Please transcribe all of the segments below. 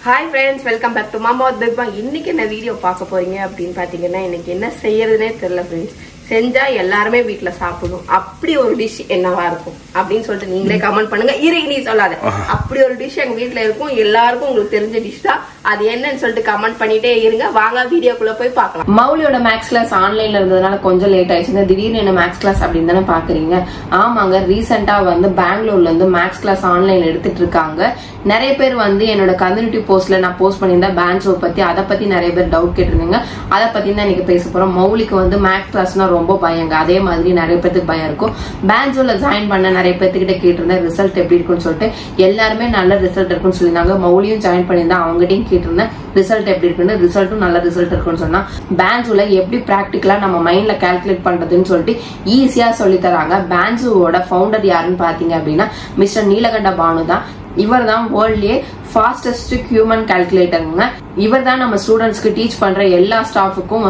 Hi friends, welcome back to Mama big bang. இன்னைக்கு என்ன video பார்க்க போறீங்க அப்படின்னு பாத்தீங்கன்னா, எனக்கு என்ன செய்யறதுனே தெரியல ஃப்ரெண்ட்ஸ். செஞ்சா எல்லாருமே வீட்டுல சாப்பிடணும் அப்படி ஒரு டிஷ் என்னவா இருக்கும் அப்படின்னு சொல்லிட்டு நீங்களே கமெண்ட் பண்ணுங்க. நீ சொல்லாத, அப்படி ஒரு டிஷ் எங்க வீட்டுல இருக்கும். எல்லாருக்கும் உங்களுக்கு தெரிஞ்ச டிஷ் தான். அது என்னன்னு சொல்லிட்டு கமெண்ட் பண்ணிட்டே இருங்க. வாங்க வீடியோக்குள்ள போய் பார்க்கலாம். மௌலியோட மேக்ஸ் கிளாஸ் ஆன்லைன்ல இருந்ததுனால கொஞ்சம் லேட் ஆயிடுச்சு. திடீர்னு என்ன மேக்ஸ் கிளாஸ் அப்படின்னு தானே பாக்குறீங்க. ஆமாங்க, ரீசெண்டா பெங்களூர்ல இருந்து மேக்ஸ் கிளாஸ் ஆன்லைன் எடுத்துட்டு இருக்காங்க. நிறைய பேர் என்னோட கம்யூனிட்டி போஸ்ட்ல நான் போஸ்ட் பண்ணியிருந்தேன் பேன்ஸோ பத்தி. அதை பத்தி நிறைய பேர் டவுட் கேட்டிருந்தீங்க. அதை பத்தி தான் இன்னைக்கு பேச போறோம். மௌலிக்கு மேக்ஸ் கிளாஸ்னா ரொம்ப பயங்க. அதே மாதிரி நிறைய பேருக்கு பயம் இருக்கும். பேன்ஸோல ஜாயின் பண்ண நிறைய பேர்த்துக்கிட்ட கேட்டிருந்தேன் ரிசல்ட் எப்படி இருக்குன்னு சொல்லிட்டு. எல்லாருமே நல்ல ரிசல்ட் இருக்குன்னு சொல்லியிருந்தாங்க. மௌலியும் ஜாயின் பண்ணியிருந்தா அவங்ககிட்டயும் கேட்டிருந்தேன் ரிசல்ட் எப்படி இருக்குன்னு. ரிசல்ட்டும் நல்ல ரிசல்ட் இருக்குன்னு சொன்னா பேன்ஸோல எப்படி பிராக்டிகலா நம்ம மைண்ட்ல கால்குலேட் பண்றதுன்னு சொல்லிட்டு ஈஸியா சொல்லி தராங்க. பேன்ஸோட ஃபவுண்டர் யாருன்னு பாத்தீங்க அப்படின்னா மிஸ்டர் நீலகண்ட பானு தான். இவர் தான் வேர்ல்ட்லயே ஃபாஸ்டஸ்ட் ஹியூமன் கால்குலேட்டருங்க. இவர் தான் நம்ம ஸ்டூடெண்ட்ஸ்க்கு டீச் பண்ற எல்லா ஸ்டாஃபுக்கும்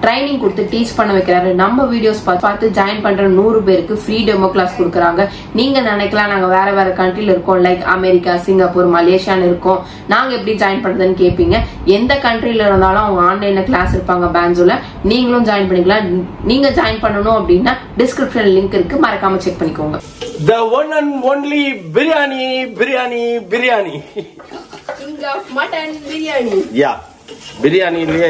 ட்ரைனிங் கொடுத்து டீச் பண்ண வைக்கிறாரு. நம்ம வீடியோஸ் பார்த்து ஜாயின் பண்ற 100 பேருக்கு ஃப்ரீ டெமோ கிளாஸ் கொடுக்குறாங்க. நீங்க நினைக்கலாம் நாங்க வேற வேற கண்ட்ரில இருக்கோம், லைக் அமெரிக்கா, சிங்கப்பூர், மலேசியான்னு இருக்கோம், நாங்க எப்படி ஜாயின் பண்றதுன்னு கேட்பீங்க. எந்த கண்ட்ரில இருந்தாலும் அவங்க ஆன்லைன்ல கிளாஸ் இருப்பாங்க பேன்ஸோல. நீங்களும் ஜாயின் பண்ணிக்கலாம். நீங்க ஜாயின் பண்ணணும் அப்படின்னா டிஸ்கிரிப்ஷன் லிங்க் இருக்கு, மறக்காம செக் பண்ணிக்கோங்க. The one and only biryani. King of mutton biryani. Yeah, பிரியாணிலேயே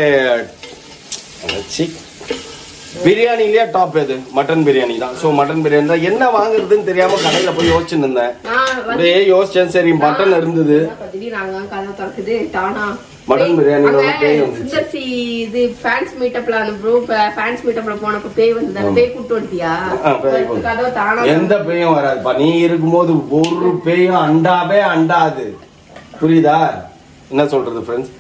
பிரியாணிலேயே டாப் எது? மட்டன் பிரியாணி தான். ஸோ மட்டன் பிரியாணி தான். என்ன வாங்குறதுன்னு தெரியாம கடையில போய் யோசிச்சுட்டு இருந்தேன். யோசிச்சேன், சரி மட்டன் இருந்தது. மட்டன் பிரியாணி இது ஃபேன்ஸ் மீட்டப்ல அந்த ப்ரோ ஃபேன்ஸ் மீட்டப்ல போனப்ப பேய் வந்தது. அந்த பேய் கூட்டி வந்துட்டியா? எந்த பேயும் வராதுப்பா. நீ இருக்கும்போது ஒரு பேயும் அண்டாவே அண்டாது. புரியுதா என்ன சொல்றது ஃப்ரெண்ட்ஸ்?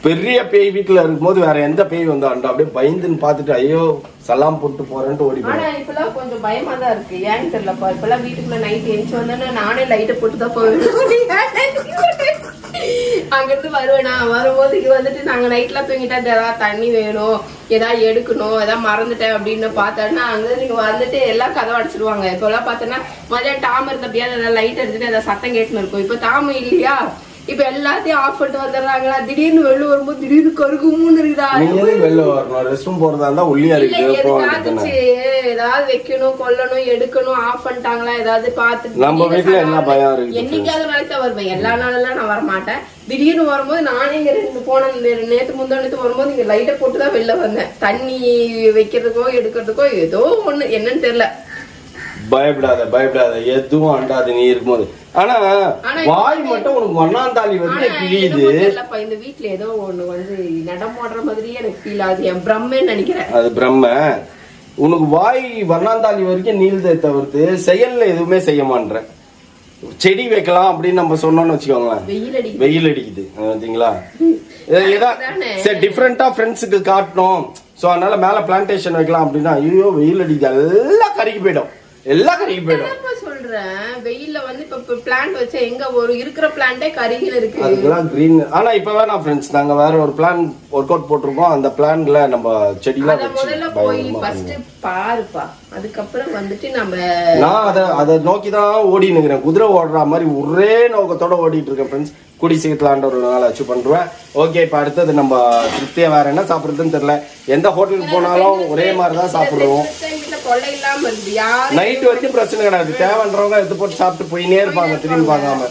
பெரிய பேய் வீட்டுல இருக்கும்போது வேற எந்த பேய் வந்து அண்டா அப்படியே பயந்துன்னு பாத்துட்டு ஐயோ சலாம் போட்டு போறேன்ட்டு ஓடி போறேன். ஆனா இப்பெல்லாம் கொஞ்சம் பயமா தான் இருக்கு. ஏன்னு தெரியலப்பா. இப்பெல்லாம் வீட்டுக்குள்ள நைட் எந்திச்சு வந்தேன்னா நானே லைட்டை போட்டு தான் போவேன். அங்கிருந்து வருவேனா, வரும்போது இங்க நாங்க நைட்ல தூங்கிட்டா ஏதாவது தண்ணி வேணும், ஏதாவது எடுக்கணும், ஏதாவது மறந்துட்டேன் அப்படின்னு பார்த்தோன்னா அங்க நீங்க எல்லாம் கதவை அடிச்சிருவாங்க. இப்ப எல்லாம் பார்த்தோன்னா மதியம் டாம் இருந்தப்படியா ஏதாவது லைட் அடிச்சுட்டு ஏதாவது சத்தம் கேட்டுன்னு இருக்கும். இப்ப தாம இல்லையா, இப்ப எல்லாத்தையும் ஆஃப் பண்ணிட்டு வந்துடுறாங்களா. திடீர்னு வெளில வரும்போது திடீர்னு கருகுமுன்னு இருக்குதா. வெளில வரணும், ரெஸ்ட் ரூம் போறதா இருந்தா ஒல்லியா இருக்கு. ஏதாவது வைக்கணும், கொல்லணும், எடுக்கணும், ஆஃப் பண்ணிட்டாங்களா ஏதாவது பாத்துட்டு. நம்ம வீட்டுல என்ன பயம் இருக்கு? என்னைக்காவது நாளைக்கு தான் வருவேன். எல்லா நாளெல்லாம் நான் வரமாட்டேன். திடீர்னு வரும்போது நானே இங்க நேத்து முந்தானத்து வரும்போது இங்க லைட்டை போட்டுதான் வெளில வந்தேன். தண்ணி வைக்கிறதுக்கோ எடுக்கிறதுக்கோ ஏதோ ஒண்ணு, என்னன்னு தெரியல. பயப்படாத எதுவும் அண்டாது நீ இருக்கும்போது. ஆனா வாய் மட்டும் உனக்கு வண்ணாந்தாலி வந்து கிழியுது. இந்த வீட்டுல ஏதோ ஒண்ணு நடமாடுற மாதிரியே எனக்கு ஃபீல் ஆகுது. என் பிரம்மன்னு நினைக்கிறேன். அது பிரம்ம. உனக்கு வாய் வண்ணாந்தாலி வரைக்கும் நீள்தே தவிர்த்து செயல்ல எதுவுமே செய்ய மாட்டேற. செடி வைக்கலாம் அப்படின்னு நம்ம சொன்னோம்னு வச்சுக்கோங்களேன், வெயில் அடிக்குது பாத்தீங்களா. சரி டிஃபரெண்டா ஃப்ரெண்ட்ஸுக்கு காட்டணும், சோ அதனால மேல பிளான்டேஷன் வைக்கலாம் அப்படின்னா ஐயோ வெயில் அடிக்குது, எல்லாம் கருகி போயிடும். சொல்றேன் வெயில்ல இப்ப பிளான்ட் வச்சா எங்க ஒரு இருக்கிற பிளான்டே கருகில இருக்கு. அதுக்கெல்லாம் கிரீன். ஆனா இப்ப வேணா ஃப்ரெண்ட்ஸ், நாங்க வேற ஒரு பிளான் ஒர்க் அவுட் போட்டிருக்கோம். அந்த பிளான்ல நம்ம செடிலாம் முதல்ல போய் ஃபர்ஸ்ட் பாருப்பா, அதுக்கப்புறம் நான் அதை நோக்கிதான் ஓடி நிக்கிறேன். குதிரை ஓடுற மாதிரி ஒரே நோக்கத்தோட ஓடிட்டு இருக்கேன் ஃப்ரெண்ட்ஸ். குடி சீக்கிரத்துல ஒரு நாள் அச்சீவ் பண்றேன். ஓகே, இப்ப அடுத்தது நம்ம திருப்தியா வேற என்ன சாப்பிடுறதுன்னு தெரியல. எந்த ஹோட்டலுக்கு போனாலும் ஒரே மாதிரிதான் சாப்பிடுவோம். நைட் வரைக்கும் பிரச்சனை கிடையாது. தேவைன்றவங்க எடுத்து போட்டு சாப்பிட்டு போயினே இருப்பாங்க திரும்பி பார்க்காம.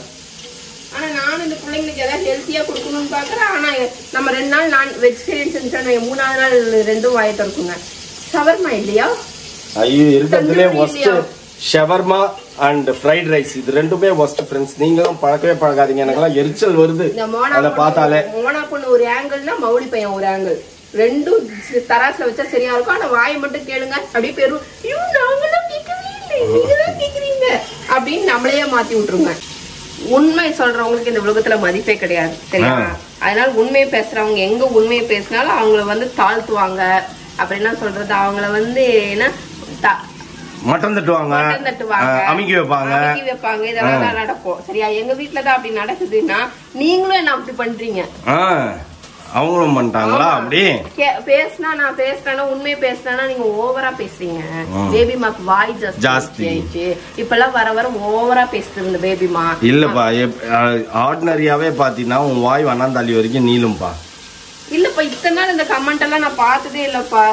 ஆனா நானும் இந்த பிள்ளைங்களுக்கு ஏதாவது ஹெல்த்தியா கொடுக்கணும்னு பாக்குறேன். ஆனா நம்ம 2 நாள் நான் வெஜிடேரியன் செஞ்சோம், 3ஆவது நாள் 2ம் வாயிட்டு இருக்குங்க. ஷவர்மா இல்லையா? ஐயோ, இருக்கிறதுலே worst shawarma and freight rice. இது ரெண்டுமே ஒஸ்ட் ஃப்ரெண்ட்ஸ். நீங்களும் பழக்கவே பழகாதீங்க. எனக்கெல்லாம் எரிச்சல் வருது அதை பார்த்தாலே. மோனா பொண்ணு ஒரு ஆங்கிள்னா மௌலி பையன் ஒரு ஆங்கிள், ரெண்டும் தராசுல வச்சா சரியா இருக்கும். ஆனா வாயை மட்டும் கேளுங்க அப்படியே பெரும் நாங்களும் கேட்கவே இல்லை, நீங்களும் கேக்குறீங்க அப்படின்னு நம்மளையே மாத்தி விட்டுருங்க. உண்மை சொல்றவங்களுக்கு இந்த உலகத்துல மதிப்பே கிடையாது, சரியா? அதனால உண்மையை பேசுறவங்க எங்க உண்மையை பேசினாலும் அவங்கள தாழ்த்துவாங்க. அப்படின்னா சொல்றது அவங்கள என்ன மட்டன் தட்டுவாங்க, அமுக்கி வைப்பாங்க. இதெல்லாம் நடக்கும், சரியா? எங்க வீட்டுலதான் அப்படி நடக்குதுன்னா நீங்களும் என்ன அப்படி பண்றீங்க. அவங்களும் பண்ணிட்டாங்களா? அப்படி பேசினா நான் பேசுறேன்னா உண்மையை பேசுறேன்னா நீங்க ஓவரா பேசுறீங்க. பேபிமாக்கு வாய் ஜாஸ்தி ஆயிடுச்சு. இப்பெல்லாம் வர வர ஓவரா பேசுறது இந்த பேபிமா. இல்லப்பா, ஆர்டினரியாவே பாத்தீங்கன்னா உன் வாய் வண்ணாந்தாலி வரைக்கும் நீளும்பா. இல்லப்பா, இத்தனை நாள் இந்த கமெண்ட் எல்லாம் நான் பார்த்ததே இல்லப்பா.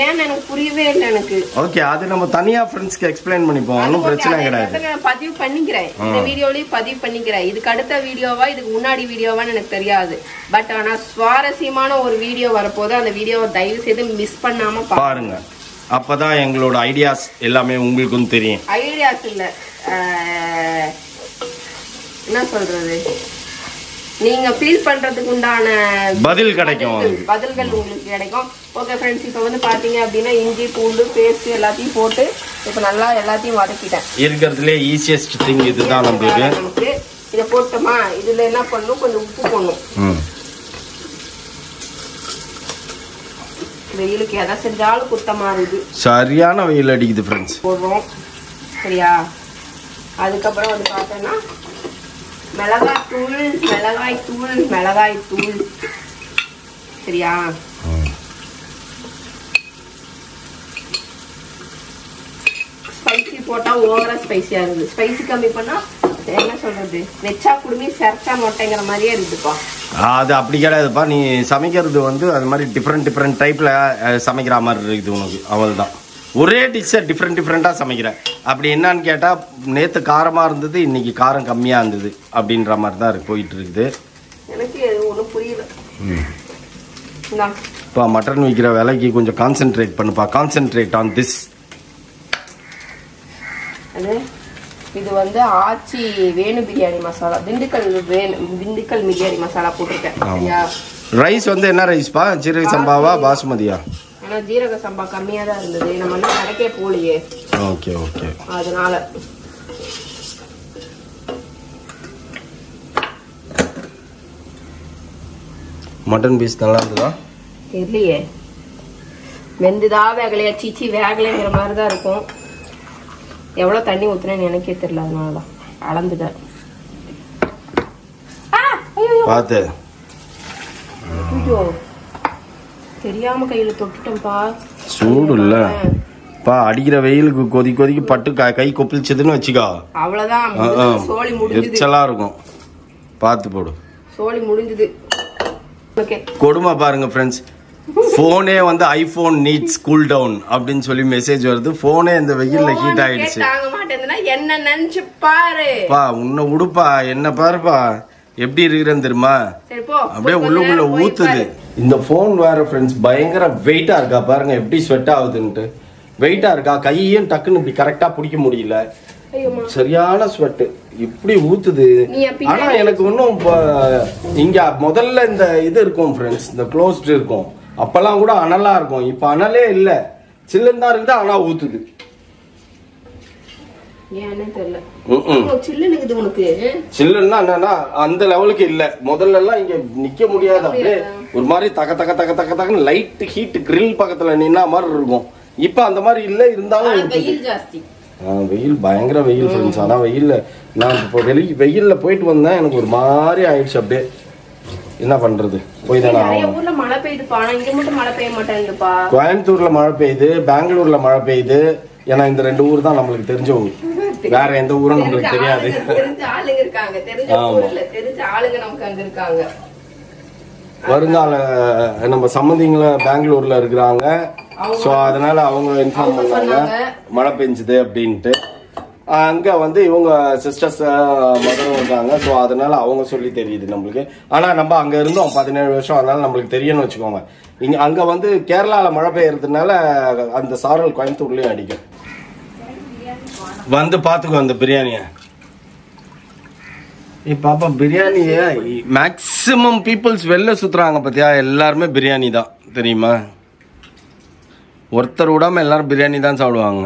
ஏன்னு எனக்கு புரியவே இல்லை எனக்கு. ஓகே, அது நம்ம தனியா ஃப்ரெண்ட்ஸ்க்கு எக்ஸ்பிளைன் பண்ணிப்போம். ஒன்றும் பிரச்சனை கிடையாது. நான் பதிவு பண்ணிக்கிறேன், இந்த வீடியோலயும் பதிவு பண்ணிக்கிறேன். இதுக்கு அடுத்த வீடியோவா இதுக்கு முன்னாடி வீடியோவான்னு எனக்கு தெரியாது. பட் ஆனா சுவாரஸ்யமான ஒரு வீடியோ வரப்போது அந்த வீடியோவை தயவு செய்து மிஸ் பண்ணாம பாருங்க. அப்பதான் எங்களோட ஐடியாஸ் எல்லாமே உங்களுக்கும் தெரியும். ஐடியாஸ் இல்ல, என்ன சொல்றது, நீங்க ஃபீல் பண்றதுக்கு உண்டான பதில் கிடைக்கும், பதில்கள் உங்களுக்கு கிடைக்கும். ஓகே ஃப்ரெண்ட்ஸ், இப்போ வந்து பாத்தீங்க அப்படின்னா இஞ்சி பூண்டு பேஸ்ட் எல்லாத்தையும் போட்டு இப்போ நல்லா எல்லாத்தையும் வதக்கிட்டேன். இருக்கிறதுலே ஈஸியஸ்ட் திங் இதுதான் நமக்கு. இதை போட்டோமா, இதுல என்ன பண்ணணும், கொஞ்சம் உப்பு போடணும். வெயிலுக்கு எதை செஞ்சாலும் குத்தமா இருக்கு, சரியான வெயில் அடிக்குது ஃப்ரெண்ட்ஸ். போடுறோம் சரியா. அதுக்கப்புறம் வந்து பார்த்தோன்னா மிளகாய் தூள் சரியா. ஸ்பைசி போட்டா ஓவரா ஸ்பைசியா இருக்குது. ஸ்பைசி கம்மி பண்ணா என்ன சொல்றது, நெச்சா குடுமி செரச்சா மொட்டைங்கிற மாதிரியே இருக்குப்பா. அது அப்படி கிடையாதுப்பா, நீ சமைக்கிறது வந்து அது மாதிரி டிஃப்ரெண்ட் டைப்ல சமைக்கிற மாதிரி இருக்குது உனக்கு. அவள்தான் ஒரே டிஷ்ஷை டிஃப்ரெண்டாக சமைக்கிறேன். அப்படி என்னன்னு கேட்டால் நேற்று காரமாக இருந்தது, இன்னைக்கு காரம் கம்மியாக இருந்தது அப்படின்ற மாதிரி தான் போயிட்டு இருக்குது. எனக்கு ஒன்றும் புரியல. இப்போ மட்டன் விற்கிற விலைக்கு கொஞ்சம் கான்சென்ட்ரேட் பண்ணுப்பா. Concentrate on this. இது வந்து ஆச்சி வேணு பிரியாணி மசாலா, திண்டுக்கல் பிரியாணி மசாலா போட்டிருக்கேன். ரைஸ் வந்து என்ன ரைஸ்பா, ஜீரக சம்பாவா பாசுமதியா? ஆனா ஜீரக சம்பா கம்மியா தான் இருந்தது, நம்ம இன்னும் கடைக்கே போலியே. ஓகே ஓகே, அதனால மட்டன் பீஸ் நல்லா இருந்ததா தெரியலையே, வெந்துதா வேகலையா, சீச்சி வேகலைங்கிற மாதிரி தான் இருக்கும். எவ்வளவு தண்ணி ஊத்துனேன்னு எனக்கே தெரியல, அதனாலதான் அளந்துட்டேன். பாத்து தெரியாம கையில தொட்டுட்டேன்பா. சூடு இல்ல பா, அடிக்கிற வெயிலுக்கு கொதிக்கு பட்டு கை கொப்பிச்சதுன்னு வச்சுக்கோ, அவ்வளவுதான், சோலி முடிஞ்சது. எரிச்சலா இருக்கும், பார்த்து போடு. சோலி முடிஞ்சது. கொடுமை பாருங்க ஃப்ரெண்ட்ஸ், போனே வந்து ஐபோன் நீட்ஸ் கூல் டவுன் அப்படின்னு சொல்லி மெசேஜ் வருது. போனே இந்த வெயில்ல ஹீட் ஆயிடுச்சு. என்ன நினைச்சு பாரு பா, உன்னை உடுப்பா, என்ன பாருப்பா எப்படி இருக்கிறேன்னு தெரியுமா, அப்படியே உள்ளுக்குள்ள ஊத்துது. இந்த போன் வேற ஃப்ரெண்ட்ஸ் பயங்கர வெயிட்டா இருக்கா, பாருங்க எப்படி ஸ்வெட் ஆகுதுன்ட்டு. வெயிட்டா இருக்கா, கையும் டக்குன்னு இப்படி கரெக்டா பிடிக்க முடியல, சரியான ஸ்வெட் இப்படி ஊத்துது. ஆனா எனக்கு ஒன்னும் இங்க முதல்ல இந்த இது இருக்கும் ஃப்ரெண்ட்ஸ், இந்த க்ளோஸ்ட் இருக்கும், அப்பெல்லாம் கூட அனலா இருக்கும். இப்ப அனலே இல்ல, சில்லுன்னு தான் இருக்குது, ஆனா ஊத்துது. சில்லுன்னா என்னன்னா அந்த லெவலுக்கு இல்ல. முதல்ல எல்லாம் இங்க நிக்க முடியாது, அப்படியே ஒரு மாதிரி தக தக தக தக தகன்னு லைட் ஹீட் கிரில் பக்கத்துல நின்னா மாதிரி இருக்கும். இப்ப அந்த மாதிரி இல்ல, இருந்தாலும் வெயில் பயங்கர வெயில் ஃப்ரெண்ட்ஸ். ஆனா வெயில்ல நான் இப்போ வெயில்ல போயிட்டு வந்தேன், எனக்கு ஒரு மாதிரி ஆயிடுச்சு. அப்படியே என்ன பண்றது, போய் தானே மழை பெய்யுதுப்பா, இங்க மட்டும் மழை பெய்ய மாட்டேங்குதுப்பா. கோயம்புத்தூர்ல மழை பெய்யுது, பெங்களூர்ல மழை பெய்யுது. ஏன்னா இந்த ரெண்டு ஊர் தான் நம்மளுக்கு தெரிஞ்ச ஊர், வேற எந்த ஊரும் நம்மளுக்கு தெரியாது. வருங்கால நம்ம சம்பந்திங்கள பெங்களூர்ல இருக்கிறாங்க, சோ அதனால அவங்க இன்ஃபார்ம் பண்ணாங்க மழை பெஞ்சுது அப்படின்ட்டு. அங்க வந்து இவங்க சிஸ்டர்ஸ் மதரும் இருக்காங்க, சோ அதனால அவங்க சொல்லி தெரியுது நம்மளுக்கு. ஆனா நம்ம அங்க இருந்தோம் 17 வருஷம், அதனால நம்மளுக்கு தெரியும்னு வச்சுக்கோங்க. இங்க அங்க வந்து கேரளால மழை பெய்யறதுனால அந்த சாரல் கோயம்புத்தூர்லயும் அடிக்கும். வந்து பாத்துக்கோ அந்த பிரியாணிய. பாப்பா பிரியாணிய மேக்சிமம் பீப்புள்ஸ் வெளில சுத்துறாங்க பாத்தியா, எல்லாருமே பிரியாணி தான் தெரியுமா. ஒருத்தர் விடாம எல்லாரும் பிரியாணி தான் சாப்பிடுவாங்க.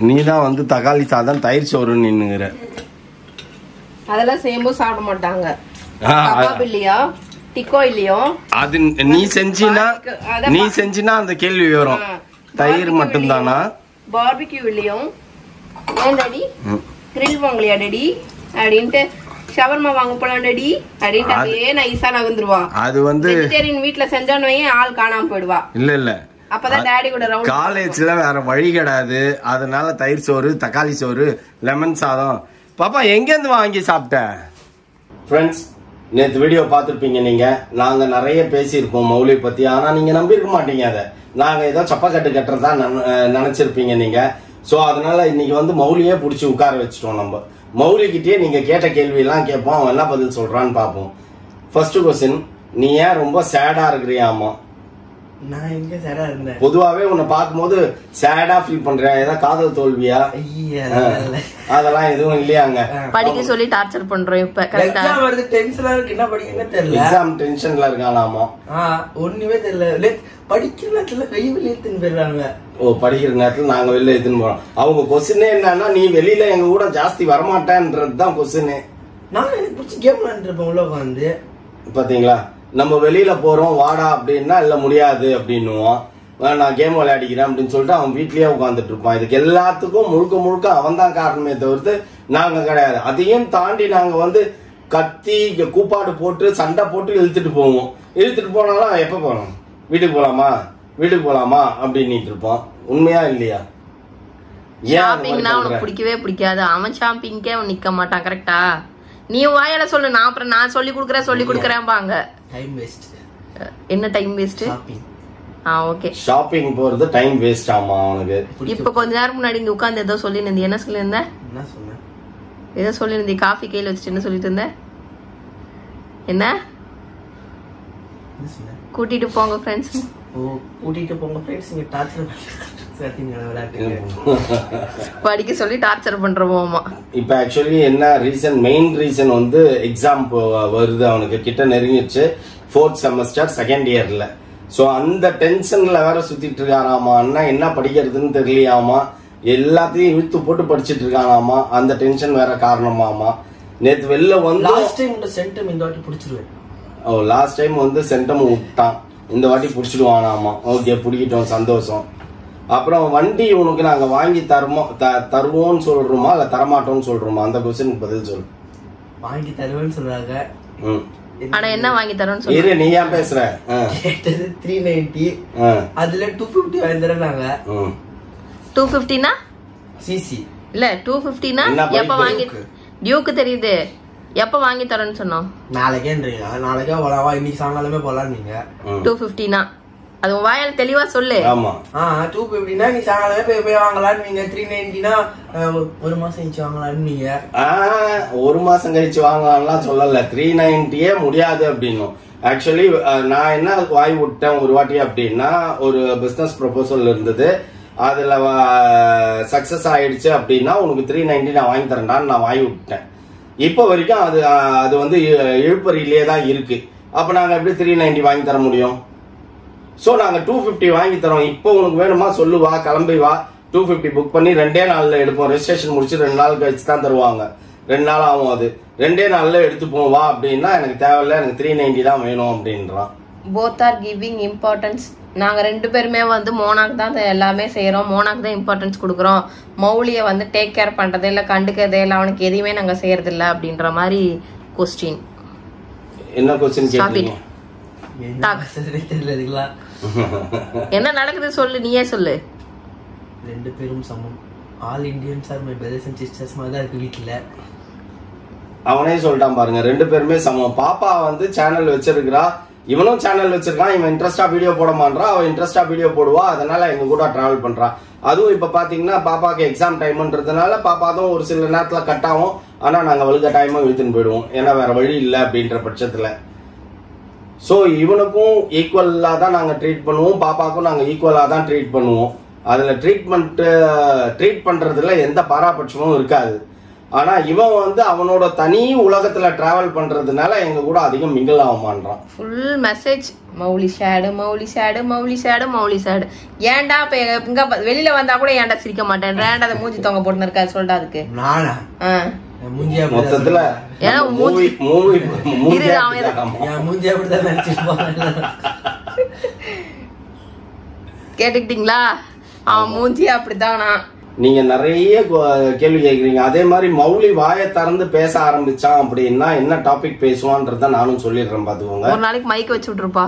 நீ தான் வந்து தக்காளி சாதம் தயிர் சோறுன்னு நின்னுங்கிற. அதெல்லாம் செய்யும்போது சாப்பிட மாட்டாங்க. டிக்கோ இல்லையோ அது நீ செஞ்சினா அந்த கேள்வி வரும். தயிர் மட்டும் தானா, பார்பிக்யூ இல்லையும் ஏன் டாடி கிரில் வாங்கலையா டாடி அப்படின்ட்டு ஷவர்மா வாங்க போலாம்டி அப்படின்ட்டு நைஸா நகர்ந்துருவா. அது வந்து வெஜிடேரியன் வீட்ல செஞ்சோன்னு ஆள் காணாம போயிடுவா. இல்ல அப்பதான் டாடி கூட ரவுண்ட். காலேஜ்ல வேற வழி கிடையாது, அதனால தயிர் சோறு, தக்காளி சோறு, லெமன் சாதம். பாப்பா எங்க இருந்து வாங்கி சாப்பிட்ட? ஃப்ரெண்ட்ஸ், நேற்று வீடியோ பார்த்துருப்பீங்க நீங்க. நாங்க நிறைய பேசியிருப்போம் மௌலி பத்தி, ஆனா நீங்க நம்பியிருக்க மாட்டீங்க. அதை நாங்க ஏதோ சப்பக்கட்டு கட்டுறதா நினைச்சிருப்பீங்க நீங்க. சோ அதனால இன்னைக்கு வந்து மௌலியே புடிச்சு உட்கார வச்சுட்டோம். நம்ம மௌலிக்கிட்டே நீங்க கேட்ட கேள்வி எல்லாம் கேட்போம், அவன் என்ன பதில் சொல்றான்னு பாப்போம். ஃபர்ஸ்ட் கொஸ்டின், நீ ஏன் ரொம்ப சேடா இருக்கிறியாமா? நான் எங்க சேடா இருந்தேன்? பொதுவாவே உன்னை பார்க்கும்போது சேடா ஃபீல் பண்றியா? ஏதாவது காதல் தோல்வியா? அதெல்லாம் எதுவும் இல்லையாங்க. படிக்க சொல்லி டார்ச்சர் பண்றோம். இப்ப எக்ஸாம் வருது, டென்ஷனா இருக்கு, என்ன படிக்கணும்னு தெரியல. எக்ஸாம் டென்ஷன்ல இருக்கானாமா? ஒண்ணுமே தெரியல. படிக்கிற நேரத்துல வெளியே எடுத்துன்னு போயிடுறாங்க. ஓ, படிக்கிற நேரத்துல நாங்க வெளில எடுத்துன்னு போறோம். அவங்க கொஸ்டினே என்னன்னா, நீ வெளியில எங்க கூட ஜாஸ்தி வரமாட்டேன்றதுதான் கொஸ்டினே. நான் எனக்கு பிடிச்சி கேம் விளையாண்டுருப்பேன் உள்ள உட்காந்து. பாத்தீங்களா, நம்ம வெளியில போறோம் வாடா அப்படின்னா இல்ல முடியாது அப்படின்னுவான். நான் கேம் விளையாடிக்கிறேன் அப்படின்னு சொல்லிட்டு அவன் வீட்லயே உட்காந்துட்டு இருப்பான். இதுக்கு எல்லாத்துக்கும் முழுக்க முழுக்க அவன் தான் காரணமே தவிர்த்து நாங்க கிடையாது. அதையும் தாண்டி நாங்க வந்து கத்தி கூப்பாடு போட்டு சண்டை போட்டு இழுத்துட்டு போவோம். இழுத்துட்டு போனாலும் எப்ப போனோம், வீட்டுக்கு போலாமா அப்படின்னு இருப்போம். உண்மையா இல்லையா? ஷாப்பிங்னா உனக்கு பிடிக்கவே பிடிக்காது. அவன் ஷாப்பிங்கே அவன் நிக்க மாட்டான். கரெக்டா? நீ வாயால சொல்லு, நான் அப்புறம் நான் சொல்லி கொடுக்கறேன்பாங்க. Time waste. என்ன time waste? Shopping. Okay, shopping போறது டைம் வேஸ்ட் ஆமா அவனுக்கு. இப்ப கொஞ்ச நேரம் முன்னாடி இங்க உட்கார்ந்து ஏதோ சொல்லிருந்தீ. என்ன சொல்லிருந்த? என்ன சொன்னேன்? ஏதோ சொல்லிருந்தீ, காஃபி கையில வச்சுட்டு என்ன சொல்லிட்டு இருந்த? என்ன கூட்டிட்டு போங்க ஃப்ரெண்ட்ஸ். கூட்டிட்டு போங்க ஃப்ரெண்ட்ஸ். இங்க டார்ச்சர் படிக்க சொல்லி டார்ச்சர் பண்றோமா? இப்ப ஆக்சுவலி என்ன ரீசன், மெயின் ரீசன் வந்து எக்ஸாம் வருது, அவனுக்கு கிட்ட நெருங்கிடுச்சு. 4th செமஸ்டர் செகண்ட் இயர்ல. சோ அந்த டென்ஷன்ல வேற சுத்திட்டு இருக்காராமா. அண்ணா என்ன படிக்கிறதுன்னு தெரியலையாமா, எல்லாத்தையும் இழுத்து போட்டு படிச்சிட்டு இருக்கானாமா. அந்த டென்ஷன் வேற காரணமாமா. நேத்து வெளில வந்து லாஸ்ட் டைம் சென்டம் இந்த வாட்டி பிடிச்சிருவேன். ஓ, லாஸ்ட் டைம் வந்து சென்டம் விட்டான், இந்த வாட்டி பிடிச்சிடுவானாமா. ஓகே, பிடிக்கிட்டோம், சந்தோஷம். அப்புறம் வண்டி உனக்கு நாங்க வாங்கி தருவோம்னு சொல்றோமா இல்ல தரமாட்டோம்னு சொல்றோமா? அந்த கொஸ்டினுக்கு பதில் சொல்லு. வாங்கி தருவேன்னு சொல்றாங்க. ஆனா என்ன வாங்கி தரோம்னு சொல்லு. இரு, நீ ஏன் பேசுற? கேட்டது 390, அதுல 250 வாங்கி தரனாங்க. 250னா சிசி இல்ல, 250னா எப்ப வாங்கி? டியூக்கு தெரியுது. எப்ப வாங்கி தரேன்னு சொன்னோம்? நாளைக்கேன்றீங்க. நாளைக்கே போலாவா? இன்னைக்கு சாயங்காலமே போலாம். நீங்க 250னா அது வாயால் தெளிவா சொல்லு. ஆமா, 250னா நீ சாயங்காலமே போய் வாங்கலான்னு. நீங்க 390னா ஒரு மாசம் கழிச்சு வாங்கலான்னு. நீங்க ஒரு மாசம் கழிச்சு வாங்கலாம்லாம் சொல்லல. 390 முடியாது அப்படின்னும். ஆக்சுவலி நான் என்ன வாய் விட்டேன் ஒரு வாட்டி அப்படின்னா, ஒரு பிசினஸ் ப்ரொபோசல் இருந்தது, அதுல சக்சஸ் ஆயிடுச்சு அப்படின்னா உனக்கு 390 நான் வாங்கி தரேன்டான்னு நான் வாங்கி விட்டேன். இப்ப வரைக்கும் அது வந்து இழுப்பறியிலே தான் இருக்கு. அப்ப நாங்க எப்படி 390 வாங்கி தர முடியும்? சோ நாங்க 250 வாங்கி தரோம். இப்போ உனக்கு வேணுமா சொல்லு, வா, கிளம்பி வா. 250 புக் பண்ணி 2 நாள்ல எடுப்போம். ரெஜிஸ்ட்ரேஷன் முடிச்சு 2 நாள் கழிச்சு தான் தருவாங்க. 2 நாள் ஆகும். அது 2 நாள்ல எடுத்துப்போம் வா அப்படின்னா, எனக்கு தேவையில்ல, எனக்கு 390 தான் வேணும் அப்படின்றான். Both are giving importance. நாங்க 2 பேருமே வந்து மோனாக்கு தான் எல்லாமே செய்யறோம், மோனாக்கு தான் இம்பார்ட்டன்ஸ் கொடுக்குறோம். மௌலிய வந்து டேக் கேர் பண்றதே இல்ல, கண்டுக்கிறதே இல்ல, அவனுக்கு எதுவுமே நாங்க செய்யறது இல்ல அப்படின்ற மாதிரி கொஸ்டின். என்ன கொஸ்டின் கேட்டீங்க? என்ன நடக்குது சொல்லு, நீயே சொல்லு. 2 பேரும் சமம். All Indians are my brothers and sisters மாதிரி தான் இருக்கு வீட்டுல. அவனே சொல்லிட்டான் பாருங்க, 2 பேருமே சமம். பாப்பா வந்து சேனல் வச்சிருக்கிறா, இவனும் சேனல் வச்சிருக்கான். இவன் இன்ட்ரெஸ்டா வீடியோ போட மாட்டான், அவன் இன்ட்ரெஸ்டா வீடியோ போடுவா. அதனால எங்க கூட டிராவல் பண்றான். அதுவும் இப்ப பாத்தீங்கன்னா பாப்பாக்கு எக்ஸாம் டைம்ன்றதுனால பாப்பா தான் ஒரு சில நேரத்துல கட் ஆகும். ஆனா நாங்க வழுக்க டைமா இழுத்துன்னு போயிடுவோம், ஏன்னா வேற வழி இல்லை அப்படின்ற பட்சத்துல. சோ இவனுக்கும் ஈக்குவலா தான் நாங்க ட்ரீட் பண்ணுவோம், பாப்பாக்கும் நாங்க ஈக்குவலா தான் ட்ரீட் பண்ணுவோம். அதுல ட்ரீட் பண்றதுல எந்த பாராபட்சமும் இருக்காது. ஆனா இவன் வந்து அவனோட தனி உலகத்துல டிராவல் பண்றதுனால எங்க கூட அதிகம் மிங்கிள் ஆக மாட்டான். Full message Mouli shade, Mouli shade, Mouli shade, Mouli shade. ஏன்டா இப்ப இங்க வெளியில வந்தா கூட ஏன்டா சிரிக்க மாட்டேன், ஏன்டா அதை மூஞ்சி தொங்க போட்டு இருக்காது சொல்றா. அதுக்கு நானா மொத்தத்துல கேட்டுக்கிட்டீங்களா? அவன் மூஞ்சி அப்படித்தானா? நீங்க நிறைய கேள்வி கேக்குறீங்க. அதே மாதிரி மௌலி வாயை திறந்து பேச ஆரம்பிச்சான் அப்படின்னா என்ன டாபிக் பேசுவான்றத நானும் சொல்லிடுறேன் பாத்துக்கோங்க. ஒரு நாளைக்கு மைக் வச்சு விட்டுருப்பா,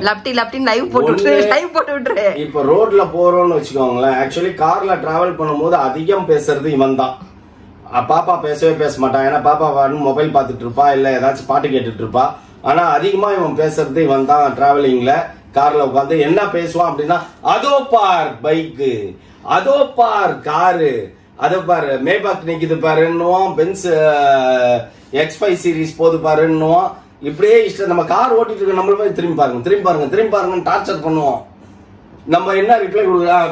லப்டி லைவ் போட்டு விட்டுரு. இப்ப ரோட்ல போறோம்னு வச்சுக்கோங்களேன், ஆக்சுவலி கார்ல டிராவல் பண்ணும்போது அதிகம் பேசுறது இவன் தான். பாப்பா பேசவே பேச மாட்டான், ஏன்னா பாப்பா மொபைல் பார்த்துட்டு இருப்பா இல்ல ஏதாச்சும் பாட்டு கேட்டுட்டு இருப்பா. ஆனா அதிகமா இவன் பேசுறது இவன் தான். டிராவலிங்ல கார்ல உட்காந்து என்ன பேசுவான் அப்படின்னா, அதோ பார் பைக்கு, அதோ பார் காரு, அதோ பாரு மேபாக் நிக்குது பாருன்னுவான், பென்ஸ் X5 சீரிஸ் போது பாருன்னுவான். இப்படியே இஷ்டம். நம்ம கார் ஓட்டிட்டு இருக்க நம்மள போய் திரும்பி பாருங்க திரும்பி பாருங்க திரும்பி பாருங்கன்னு டார்ச்சர் பண்ணுவோம். நம்ம என்ன ரிப்ளை கொடுக்கலாம்,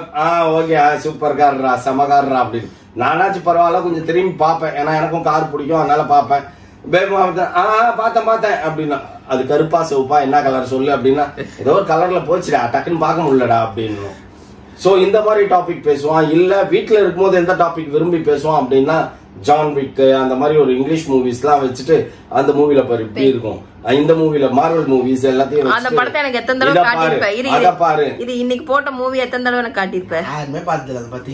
ஓகே சூப்பர் கார்ரா செம கார்ரா அப்படின்னு. நானாச்சும் பரவாயில்ல கொஞ்சம் திரும்பி பார்ப்பேன், ஏன்னா எனக்கும் கார் பிடிக்கும், அதனால பார்ப்பேன். பார்த்தேன் அப்படின்னா அது கருப்பா சிவப்பா என்ன கலர் சொல்லு அப்படின்னா ஏதோ ஒரு கலர்ல போச்சுடா டக்குன்னு பார்க்க முடியலடா அப்படின்னு. சோ இந்த மாதிரி டாபிக் பேசுவான். இல்ல வீட்டுல இருக்கும்போது எந்த டாபிக் விரும்பி பேசுவான் அப்படின்னா ஜான் விக் அந்த மாதிரி ஒரு இங்கிலீஷ் மூவிஸ் எல்லாம் வச்சுட்டு அந்த மூவில பாரு இப்படி இருக்கும், இந்த மூவில மார்வல் மூவிஸ் எல்லாத்தையும் அந்த படத்தை எனக்கு எத்தனை தடவை காட்டியிருப்பேன். இது இன்னைக்கு போட்ட மூவி எத்தனை தடவை எனக்கு காட்டியிருப்பேன். யாருமே பார்த்தது அதை பத்தி.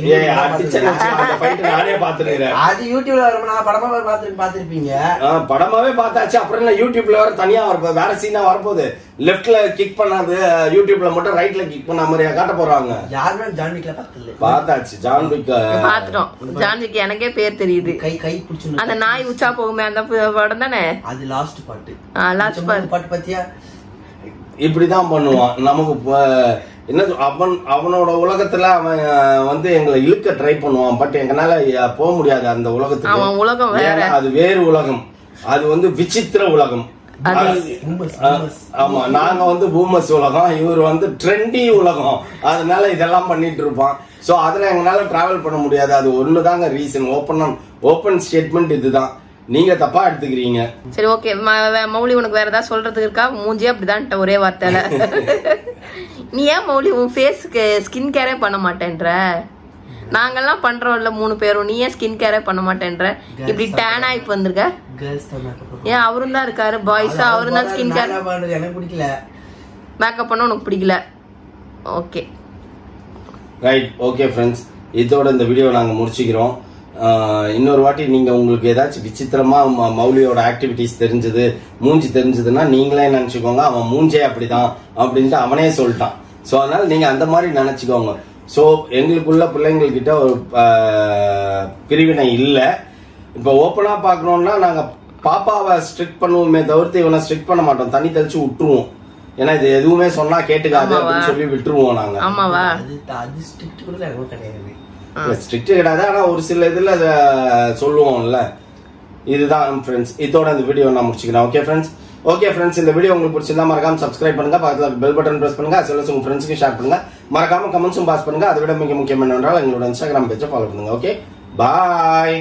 நானே பாத்துருக்கேன். அது யூடியூப்ல வரும், நான் படமாவே பாத்துருப்பீங்க. படமாவே பார்த்தாச்சு. அப்புறம் என்ன யூடியூப்ல வர தனியா வரப்போகுது, வேற சீனா வரப்போகுது. லெப்ட்ல கிக் பண்ணாது, யூடியூப்ல மட்டும் ரைட்ல கிக் பண்ண மாதிரியா காட்ட போறாங்க. யாருமே ஜான் விக்ல பார்த்தது பார்த்தாச்சு. ஜான் விக் பாத்துட்டோம். ஜான் விக் எனக்கே பேர் தெரியுது. கை பிடிச்சு அந்த நாய் உச்சா போகுமே அந்த படம் தானே, அது லாஸ்ட் பாட்டு. லாஸ்ட் பாட்டு பத்தியா இப்படிதான் பண்ணுவான். நமக்கு என்ன அவனோட உலகத்துல அவன் வந்து எங்களை இழுக்க ட்ரை பண்ணுவான். பட் எங்கனால போக முடியாது அந்த உலகத்துக்கு. உலகம் வேற, அது வேறு உலகம், அது வந்து விசித்திர உலகம். ஆமா, நாங்க வந்து பூமஸ் உலகம், இவர் வந்து ட்ரெண்டி உலகம். அதனால இதெல்லாம் பண்ணிட்டு இருப்பான். சோ அதுல எங்கனால டிராவல் பண்ண முடியாது. அது ஒண்ணுதாங்க ரீசன். ஓப்பன் ஸ்டேட்மெண்ட் இதுதான். நீங்க தப்பா எடுத்துக்கிறீங்க. சரி ஓகே மௌலி, உனக்கு வேற ஏதாவது சொல்றதுக்கு இருக்கா? மூஞ்சியே அப்படிதான் ஒரே வார்த்தையில. நீ ஏன் மௌலி உன் ஃபேஸ்க்கு ஸ்கின் கேரே பண்ண மாட்டேன்ற? நாங்கெல்லாம் பண்றோம்ல 3 பேரும், நீ ஏன் ஸ்கின் கேரே பண்ண மாட்டேன்ற? இப்படி டேன் ஆகி வந்திருக்க. ஏன் அவரும் தான் இருக்காரு பாய்ஸா, அவரும் தான் ஸ்கின் கேர். எனக்கு பிடிக்கல மேக்கப் பண்ண உனக்கு பிடிக்கல. Okay right. ஓகே ஃப்ரெண்ட்ஸ், இதோட இந்த வீடியோ நாங்க முடிச்சுக்கிறோம். இன்னொரு வாட்டி நீங்க உங்களுக்கு ஏதாச்சும் விசித்திரமா மௌலியோட ஆக்டிவிட்டிஸ் தெரிஞ்சது, மூஞ்சி தெரிஞ்சதுன்னா நீங்களே நினைச்சுக்கோங்க அவன் மூஞ்சே அப்படிதான் அப்படின்ட்டு அவனே சொல்லிட்டான். சோ அதனால நீங்க அந்த மாதிரி நினைச்சுக்கோங்க. சோ எங்களுக்குள்ள பிள்ளைங்கள்கிட்ட ஒரு பிரிவினை இல்ல. இப்ப ஓப்பனா பாக்கணும்னா நாங்க பாப்பாவை ஸ்ட்ரிக்ட் பண்ணுவோமே தவிர்த்து இவனை ஸ்ட்ரிக்ட் பண்ண மாட்டோம், தண்ணி தெளிச்சு விட்டுருவோம். ஏன்னா இது எதுவுமே சொன்னா கேட்டுக்காது அப்படின்னு சொல்லி விட்டுருவோம் நாங்க. ஸ்ட்ரிக்ட் கிடையாது, ஆனா ஒரு சில இதுல சொல்லுவோம்ல. இதுதான் ஃப்ரெண்ட்ஸ், இதோட இந்த வீடியோ நான் முடிச்சுக்கிறேன். ஓகே ஃப்ரெண்ட்ஸ், இந்த வீடியோ உங்களுக்கு பிடிச்சிருந்தா மறக்காம சப்ஸ்கிரைப் பண்ணுங்க, பக்கத்துல பெல் பட்டன் பிரஸ் பண்ணுங்க, as well as உங்க ஃப்ரெண்ட்ஸ்க்கு ஷேர் பண்ணுங்க, மறக்காம கமெண்ட்ஸும் பாஸ் பண்ணுங்க. அதை விட மிக முக்கியம் என்னவென்றால் எங்களோட இன்ஸ்டாகிராம் பேஜை ஃபாலோ பண்ணுங்க. ஓகே, பாய்.